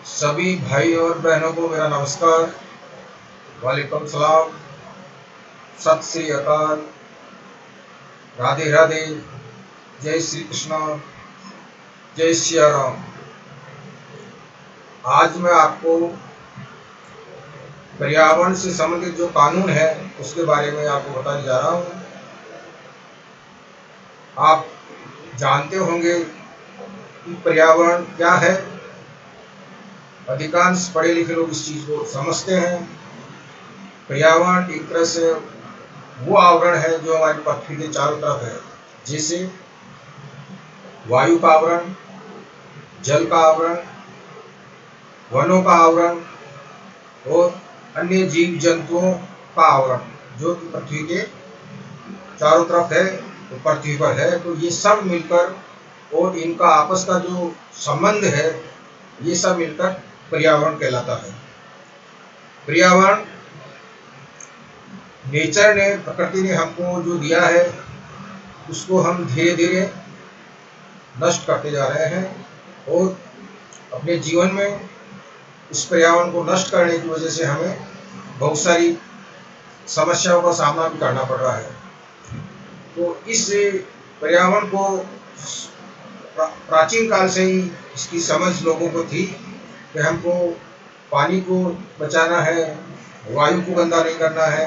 सभी भाई और बहनों को मेरा नमस्कार, वालेकुम सलाम, सत श्री अकाल, राधे राधे, जय श्री कृष्णा, जय सिया राम। आज मैं आपको पर्यावरण से संबंधित जो कानून है उसके बारे में आपको बताने जा रहा हूँ। आप जानते होंगे कि पर्यावरण क्या है। अधिकांश पढ़े लिखे लोग इस चीज़ को समझते हैं। पर्यावरण एक तरह से वो आवरण है जो हमारी पृथ्वी के चारों तरफ है, जैसे वायु का आवरण, जल का आवरण, वनों का आवरण और अन्य जीव जंतुओं का आवरण जो कि पृथ्वी के चारों तरफ है, तो पृथ्वी पर है। तो ये सब मिलकर और इनका आपस का जो संबंध है, ये सब मिलकर पर्यावरण कहलाता है। पर्यावरण नेचर ने, प्रकृति ने हमको जो दिया है उसको हम धीरे धीरे नष्ट करते जा रहे हैं और अपने जीवन में इस पर्यावरण को नष्ट करने की वजह से हमें बहुत सारी समस्याओं का सामना भी करना पड़ रहा है। तो इस पर्यावरण को प्राचीन काल से ही इसकी समझ लोगों को थी कि हमको पानी को बचाना है, वायु को गंदा नहीं करना है,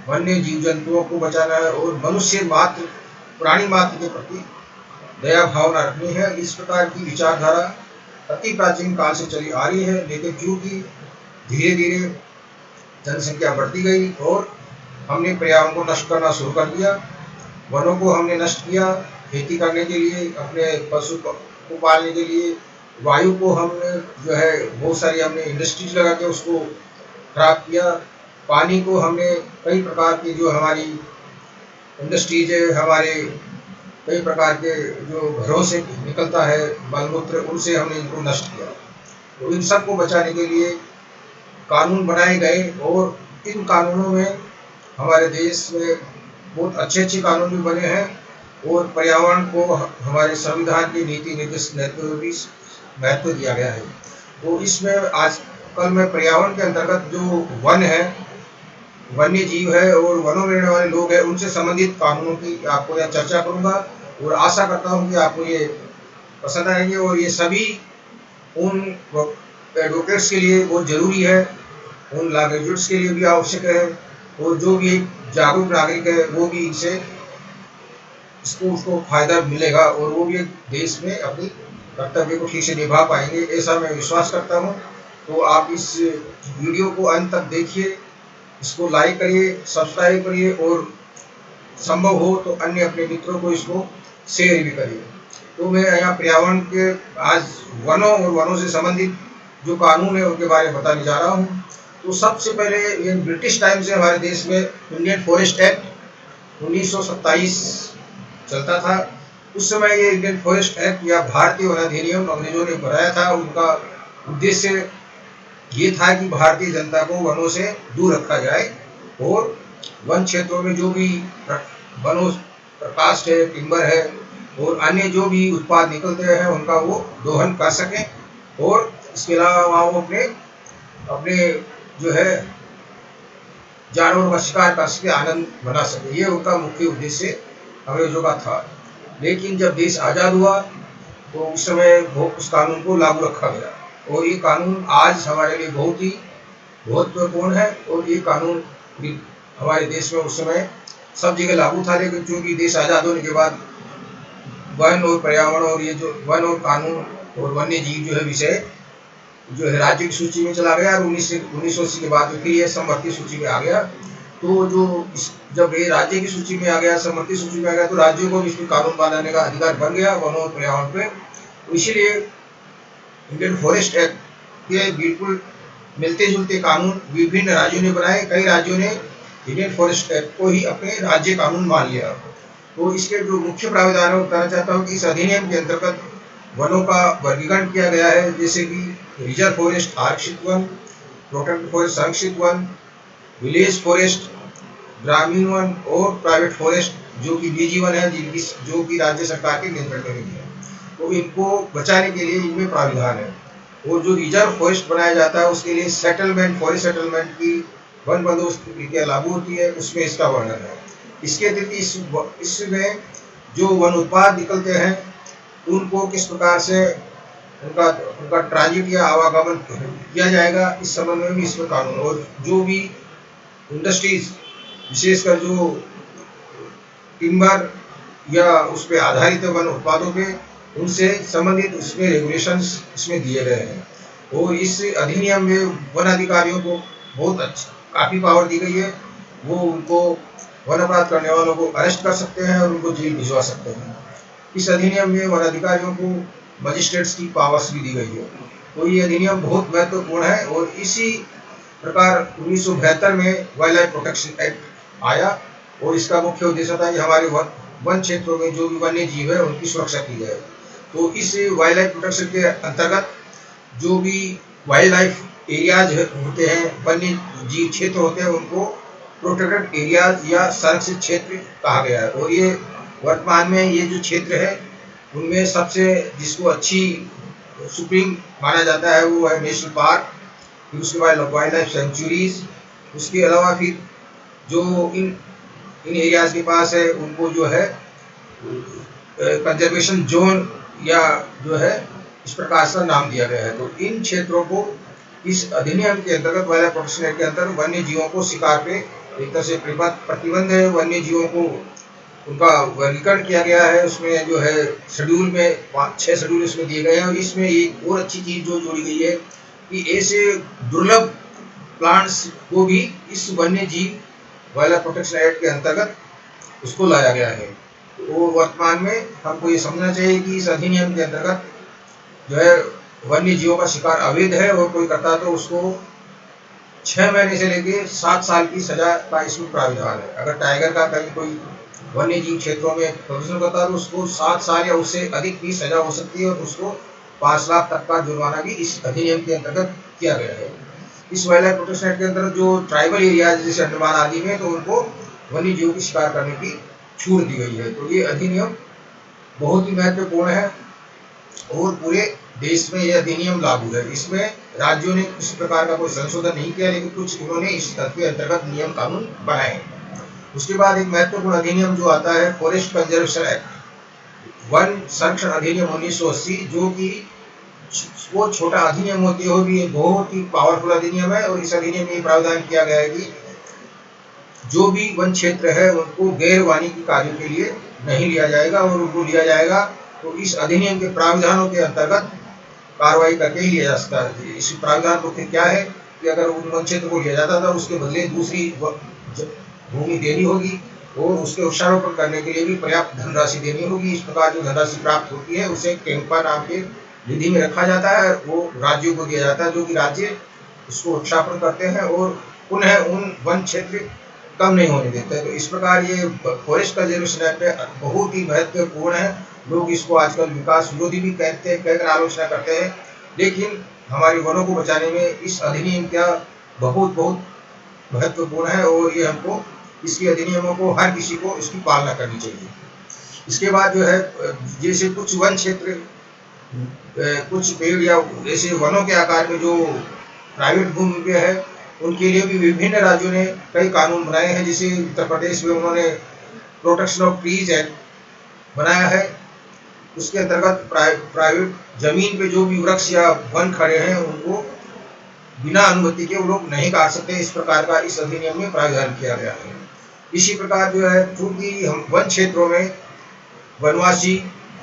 वन्य जीव जंतुओं को बचाना है और मनुष्य मात्र, प्राणी मात्र के प्रति दया भावना रखनी है। इस प्रकार की विचारधारा अति प्राचीन काल से चली आ रही है। लेकिन चूंकि धीरे धीरे जनसंख्या बढ़ती गई और हमने पर्यावरण को नष्ट करना शुरू कर दिया, वनों को हमने नष्ट किया खेती करने के लिए, अपने पशु को पालने के लिए, वायु को हमने जो है बहुत सारी हमने इंडस्ट्रीज लगा के उसको खराब किया, पानी को हमने कई प्रकार की जो हमारी इंडस्ट्रीज है, हमारे कई प्रकार के जो घरों से निकलता है मलमूत्र, उनसे हमने इनको नष्ट किया। तो इन सब को बचाने के लिए कानून बनाए गए और इन कानूनों में हमारे देश में बहुत अच्छे अच्छे कानून भी बने हैं और पर्यावरण को हमारे संविधान की नीति निर्देश को भी महत्व दिया गया है। तो इसमें आजकल में पर्यावरण के अंतर्गत जो वन है, वन्य जीव है और वनों में रहने वाले लोग हैं, उनसे संबंधित कानूनों की आपको यहाँ चर्चा करूँगा और आशा करता हूँ कि आपको ये पसंद आएंगे और ये सभी उन एडवोकेट्स के लिए बहुत ज़रूरी है, उन लॉ ग्रेजुएट्स के लिए भी आवश्यक है और जो भी एक जागरूक नागरिक है वो भी इनसे उसको फायदा मिलेगा और वो भी देश में अपनी कर्तव्य को ठीक से निभा पाएंगे, ऐसा मैं विश्वास करता हूँ। तो आप इस वीडियो को अंत तक देखिए, इसको लाइक करिए, सब्सक्राइब करिए और संभव हो तो अन्य अपने मित्रों को इसको शेयर भी करिए। तो मैं यहाँ पर्यावरण के आज वनों और वनों से संबंधित जो कानून है उनके बारे में बताने जा रहा हूँ। तो सबसे पहले ये ब्रिटिश टाइम से हमारे देश में इंडियन फॉरेस्ट एक्ट 1927 चलता था। उस समय ये इंडियन फॉरेस्ट एक्ट या भारतीय वन अधिनियम अंग्रेजों ने बनाया था। उनका उद्देश्य ये था कि भारतीय जनता को वनों से दूर रखा जाए और वन क्षेत्रों में जो भी वनों प्रकाश है, टिम्बर है और अन्य जो भी उत्पाद निकलते हैं उनका वो दोहन कर सकें और इसके अलावा वो अपने जो है जानवरों का शिकार कर सके, आनंद बना सके। ये उनका मुख्य उद्देश्य अंग्रेजों का था। लेकिन जब देश आज़ाद हुआ तो उस समय उस कानून को लागू रखा गया और ये कानून आज हमारे लिए बहुत ही महत्वपूर्ण है और ये कानून हमारे देश में उस समय सब जगह लागू था। लेकिन चूंकि देश आज़ाद होने के बाद वन और पर्यावरण और ये जो वन और कानून और वन्य जीव जो है विषय जो है राज्य की सूची में चला गया और 1980 के बाद फिर ये समवर्ती सूची में आ गया। तो जब ये राज्य की सूची में आ गया, समवर्ती सूची में आ गया, तो राज्यों को भी इसमें कानून बनाने का अधिकार बन गया वनों और पर्यावरण पे। तो इसीलिए इंडियन फॉरेस्ट एक्ट के बिल्कुल मिलते जुलते कानून विभिन्न राज्यों ने बनाए। कई राज्यों ने इंडियन फॉरेस्ट एक्ट को ही अपने राज्य कानून मान लिया। तो इसके जो मुख्य प्रावधान है बताना चाहता हूँ कि इस अधिनियम के अंतर्गत वनों का वर्गीकरण किया गया है, जैसे कि रिजर्व फॉरेस्ट आरक्षित वन, प्रोटेक्टेड फॉरेस्ट संरक्षित वन, विलेज फॉरेस्ट ग्रामीण वन और प्राइवेट फॉरेस्ट जो कि निजी वन है, जो कि राज्य सरकार के नियंत्रण में है। तो इनको बचाने के लिए इनमें प्राविधान है। और जो रिजर्व फॉरेस्ट बनाया जाता है उसके लिए सेटलमेंट, फॉरेस्ट सेटलमेंट की वन बंदोबस्त प्रक्रिया लागू होती है, उसमें इसका वर्णन है। इसके अतिरिक्त इसमें जो वन उत्पाद निकलते हैं उनको किस प्रकार से उनका उनका ट्रांजिट या आवागमन किया जाएगा, इस संबंध में भी इसमें कानून, और जो भी इंडस्ट्रीज विशेषकर जो टिम्बर या उस पर आधारित वन उत्पादों पे उनसे संबंधित उसमें रेगुलेशंस इसमें दिए गए हैं। और इस अधिनियम में वन अधिकारियों को बहुत अच्छा काफ़ी पावर दी गई है। वो उनको वन अपराध करने वालों को अरेस्ट कर सकते हैं और उनको जेल भिजवा सकते हैं। इस अधिनियम में वन अधिकारियों को मजिस्ट्रेट्स की पावर्स भी दी गई है। तो ये अधिनियम बहुत महत्वपूर्ण है। और इसी प्रकार 1972 में वाइल्ड लाइफ प्रोटेक्शन एक्ट आया और इसका मुख्य उद्देश्य था कि हमारे वन क्षेत्रों में जो भी वन्य जीव है उनकी सुरक्षा की जाए। तो इस वाइल्ड लाइफ प्रोटेक्शन के अंतर्गत जो भी वाइल्ड लाइफ एरियाज होते हैं, वन्य जीव क्षेत्र होते हैं, उनको प्रोटेक्टेड एरियाज या संरक्षित क्षेत्र कहा गया है। और ये वर्तमान में ये जो क्षेत्र है उनमें सबसे जिसको अच्छी सुप्रीम माना जाता है वो है नेशनल पार्क, फिर उसके बाद वाइल्ड लाइफ सेंचुरीज, उसके अलावा फिर जो इन एरियाज के पास है उनको जो है कंजर्वेशन जोन या जो है इस प्रकार से नाम दिया गया है। तो इन क्षेत्रों को इस अधिनियम के अंतर्गत वाइल्ड लाइफ प्रोटेक्शन एक्ट के अंतर्गत वन्य जीवों को शिकार पे एक तरह से प्रतिबंध है। वन्य जीवों को उनका वर्गीकरण किया गया है। उसमें जो है शेड्यूल में 5-6 शेड्यूल इसमें दिए गए हैं। और इसमें एक और अच्छी चीज़ जो जोड़ी गई है कि ऐसे दुर्लभ प्लांट्स को भी इस वन्य जीव वाइल्ड लाइफ प्रोटेक्शन एक्ट के अंतर्गत उसको लाया गया है। तो वर्तमान में हमको ये समझना चाहिए कि इस अधिनियम के अंतर्गत जो है वन्य जीवों का शिकार अवैध है और कोई करता तो उसको 6 महीने से लेके 7 साल की सजा का इसमें प्राविधान है। अगर टाइगर का कहीं कोई वन्य जीव क्षेत्रों में प्रदर्शन करता है तो उसको 7 साल या उससे अधिक की सजा हो सकती है और उसको 5 लाख तक का जुर्माना भी इस अधिनियम के अंतर्गत किया गया है। इस वाइल्ड लाइफ प्रोटेक्शन एक्ट के अंतर्गत जो ट्राइबल एरियाज जैसे अंडमान आदि में तो उनको वन्य जीवों की शिकार करने की छूट दी गई है। तो ये अधिनियम बहुत ही महत्वपूर्ण है और पूरे देश में यह अधिनियम लागू है। इसमें राज्यों ने किसी प्रकार का कोई संशोधन नहीं किया, लेकिन कुछ उन्होंने इस तथ्य के अंतर्गत नियम कानून बनाए। उसके बाद एक महत्वपूर्ण अधिनियम जो आता है फॉरेस्ट कंजर्वेशन एक्ट, वन संरक्षण अधिनियम 1980, जो कि वो छोटा अधिनियम होते हुए भी बहुत ही पावरफुल अधिनियम है। और इस अधिनियम में प्रावधान किया गया है कि जो भी वन क्षेत्र है उनको गैर वाणिज्यिक कार्यों के लिए नहीं लिया जाएगा और उनको लिया जाएगा तो इस अधिनियम के प्रावधानों के अंतर्गत कार्रवाई करके ही लिया जा सकता है। इस प्रावधान को क्या है कि अगर उन वन क्षेत्र को लिया जाता था उसके बदले दूसरी भूमि देनी होगी और उसके वृक्षारोपण करने के लिए भी पर्याप्त धनराशि देनी होगी। इस प्रकार जो धनराशि प्राप्त होती है उसे कैंपा नाम के निधि में रखा जाता है, वो राज्यों को दिया जाता है, जो कि राज्य उसको वृक्षारोपण करते हैं और पुनः उन वन क्षेत्र कम नहीं होने देते हैं। तो इस प्रकार ये फॉरेस्ट कंजर्वेशन एक्ट बहुत ही महत्वपूर्ण है। लोग इसको आजकल विकास विरोधी भी कहकर आलोचना करते हैं, लेकिन हमारे वनों को बचाने में इस अधिनियम का बहुत बहुत महत्वपूर्ण है और ये हमको इसके अधिनियमों को हर किसी को इसकी पालना करनी चाहिए। इसके बाद जो है जैसे कुछ वन क्षेत्र कुछ पेड़ या ऐसे वनों के आकार में जो प्राइवेट भूमि पे है उनके लिए भी विभिन्न राज्यों ने कई कानून बनाए हैं। जैसे उत्तर प्रदेश में उन्होंने प्रोटेक्शन ऑफ ट्रीज एक्ट बनाया है। उसके अंतर्गत प्राइवेट जमीन पे जो भी वृक्ष या वन खड़े हैं उनको बिना अनुमति के वो लोग नहीं काट सकते। इस प्रकार का इस अधिनियम में प्रावधान किया गया है। इसी प्रकार जो है चूंकि हम वन क्षेत्रों में वनवासी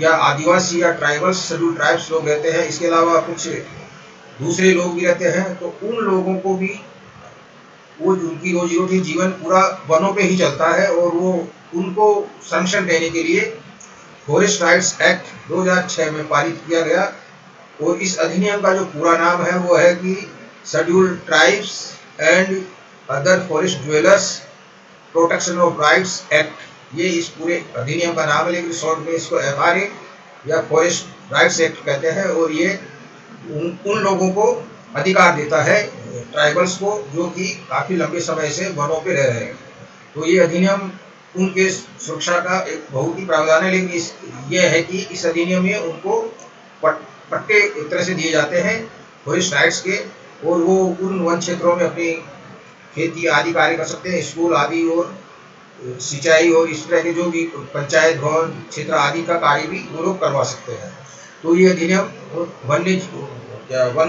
या आदिवासी या ट्राइबल्स शेड्यूल ट्राइब्स लोग रहते हैं, इसके अलावा कुछ दूसरे लोग भी रहते हैं, तो उन लोगों को भी वो उनकी रोजी रोटी जीवन पूरा वनों पे ही चलता है और वो उनको संरक्षण देने के लिए फॉरेस्ट राइट्स एक्ट 2006 में पारित किया गया। और इस अधिनियम का जो पूरा नाम है वो है कि scheduled tribes and other forest dwellers protection of rights act, ये इस पूरे अधिनियम का नाम है, लेकिन शॉर्ट में इसको FRA या फॉरेस्ट राइट्स एक्ट कहते हैं। और ये उन लोगों को अधिकार देता है ट्राइबल्स को जो कि काफ़ी लंबे समय से वनों पे रह रहे हैं। तो ये अधिनियम उनके सुरक्षा का एक बहुत ही प्रावधान है, लेकिन ये है कि इस अधिनियम में उनको पट्टे एक तरह से दिए जाते हैं फॉरेस्ट राइट्स के, और वो उन वन क्षेत्रों में अपनी खेती आदि कार्य कर सकते हैं, स्कूल आदि और सिंचाई और इस तरह के जो भी पंचायत भवन क्षेत्र आदि का कार्य भी वो लोग करवा सकते हैं। तो ये अधिनियम वन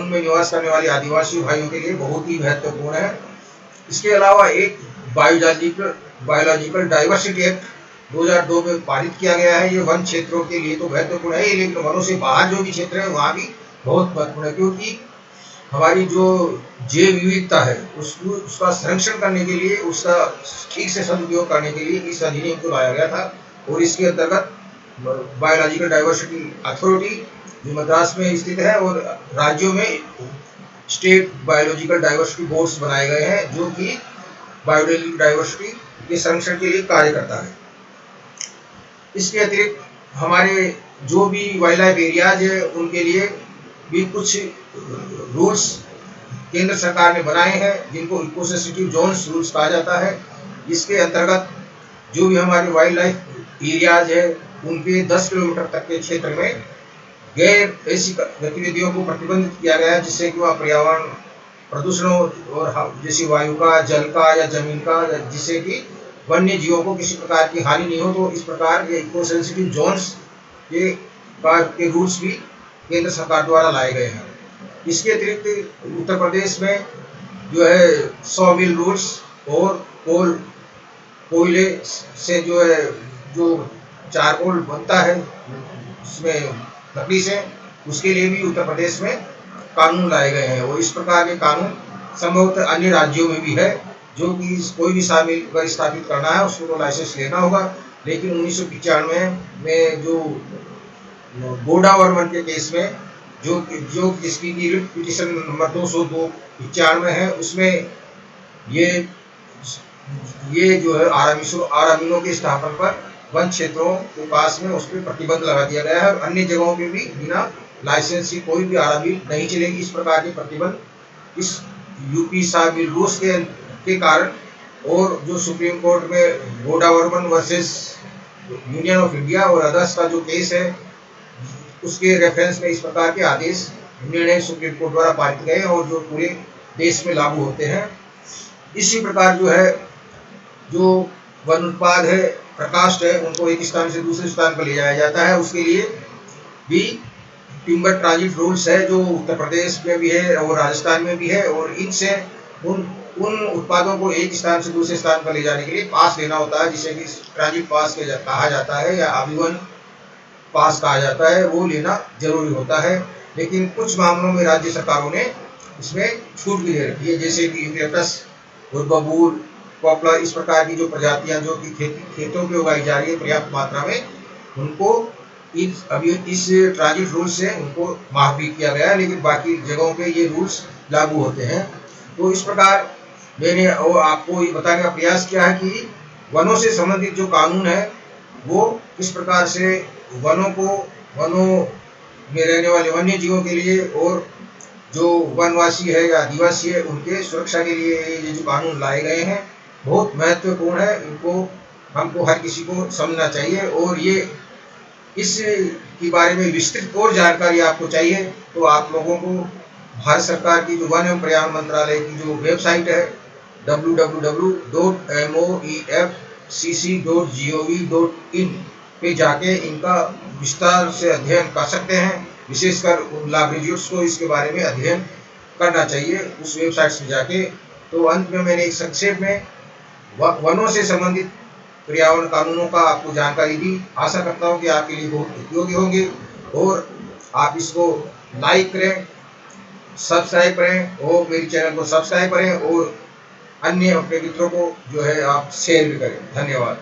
में निवास करने वाले आदिवासी भाइयों के लिए बहुत ही महत्वपूर्ण है। इसके अलावा एक बायोलॉजिकल डाइवर्सिटी एक्ट 2002 में पारित किया गया है। ये वन क्षेत्रों के लिए तो महत्वपूर्ण है, लेकिन वनों से बाहर जो भी क्षेत्र है वहाँ भी बहुत महत्वपूर्ण है, क्योंकि हमारी जो जैव विविधता है उसका संरक्षण करने के लिए, उसका ठीक से सदुपयोग करने के लिए इस अधिनियम को लाया गया था। और इसके अंतर्गत बायोलॉजिकल डाइवर्सिटी अथॉरिटी जो मद्रास में स्थित है, और राज्यों में स्टेट बायोलॉजिकल डाइवर्सिटी बोर्ड्स बनाए गए हैं जो कि बायोलॉजिकल डाइवर्सिटी के संरक्षण के लिए कार्य करता है। इसके अतिरिक्त हमारे जो भी वाइल्ड लाइफ एरियाज है उनके लिए भी कुछ रूल्स केंद्र सरकार ने बनाए हैं, जिनको इको सेंसिटिव जोन्स रूल्स कहा जाता है। इसके अंतर्गत जो भी हमारे वाइल्ड लाइफ एरियाज है उनके 10 किलोमीटर तक के क्षेत्र में गैर ऐसी गतिविधियों को प्रतिबंधित किया गया है, जिससे कि वहाँ पर्यावरण प्रदूषण और जैसे वायु का, जल का या जमीन का, जिससे कि वन्य जीवों को किसी प्रकार की हानि नहीं हो। तो इस प्रकार के इको सेंसिटिव जोन्स के रूल्स भी केंद्र सरकार द्वारा लाए गए हैं। इसके अतिरिक्त उत्तर प्रदेश में जो है 100 मिल रूल्स और कोयले से जो है जो चारकोल बनता है उसमें लकड़ी से, उसके लिए भी उत्तर प्रदेश में कानून लाए गए हैं। और इस प्रकार के कानून संभवतः अन्य राज्यों में भी है, जो कि कोई भी सामिल अगर स्थापित करना है उसको तो लाइसेंस लेना होगा। लेकिन 1995 में जो गोडा वर्मन के केस में जो जिसकी पिटीशन नंबर 202/95 है, उसमें ये जो है आरामीनों के स्थापन पर वन क्षेत्रों के पास में उस पर प्रतिबंध लगा दिया गया है, और अन्य जगहों पे भी बिना लाइसेंस की कोई भी आरामी नहीं चलेगी। इस प्रकार के प्रतिबंध इस यूपी सामिल रूल्स के कारण, और जो सुप्रीम कोर्ट में गोडा Varman versus union of India और अदर्स का जो केस है उसके रेफरेंस में इस प्रकार के आदेश निर्णय सुप्रीम कोर्ट द्वारा पारित गए और जो पूरे देश में लागू होते हैं। इसी प्रकार जो है जो वन उत्पाद है, प्रकाष्ठ है, उनको एक स्थान से दूसरे स्थान पर ले जाया जाता है। उसके लिए भी टिम्बर ट्रांजिट रूल्स है, जो उत्तर प्रदेश में भी है और राजस्थान में भी है, और इनसे उन उत्पादों को एक स्थान से दूसरे स्थान पर ले जाने के लिए पास लेना होता है, जिसे कि ट्रांजिट पास कहा जाता है या आजीवन पास कहा जाता है, वो लेना जरूरी होता है। लेकिन कुछ मामलों में राज्य सरकारों ने इसमें छूट भी दे रखी है, जैसे कि यूकेलिप्टस और बबूल, पॉपुलर, इस प्रकार की जो प्रजातियां जो कि खेतों पे उगाई जा रही है पर्याप्त मात्रा में, उनको अभी इस ट्रांजिट रूल से उनको माफ भी किया गया है, लेकिन बाकी जगहों पे ये रूल्स लागू होते हैं। तो इस प्रकार मैंने आपको ये बताने का प्रयास किया है कि वनों से संबंधित जो कानून है वो किस प्रकार से वनों में रहने वाले वन्य जीवों के लिए और जो वनवासी है या आदिवासी है उनके सुरक्षा के लिए ये जो कानून लाए गए हैं बहुत महत्वपूर्ण है। इनको हमको हर किसी को समझना चाहिए, और ये इस के बारे में विस्तृत और जानकारी आपको चाहिए तो आप लोगों को भारत सरकार की जो वन एवं पर्यावरण मंत्रालय की जो वेबसाइट है www.moefcc.gov.in पे जाके इनका विस्तार से अध्ययन कर सकते हैं। विशेषकर उन लाभरिजियोट्स को इसके बारे में अध्ययन करना चाहिए उस वेबसाइट से जाके। तो अंत में मैंने एक संक्षेप में वनों से संबंधित पर्यावरण कानूनों का आपको जानकारी दी। आशा करता हूँ कि आपके लिए बहुत उपयोगी होंगे, और आप इसको लाइक करें, सब्सक्राइब करें, और मेरे चैनल को सब्सक्राइब करें, और अन्य अपने मित्रों को जो है आप शेयर भी करें। धन्यवाद।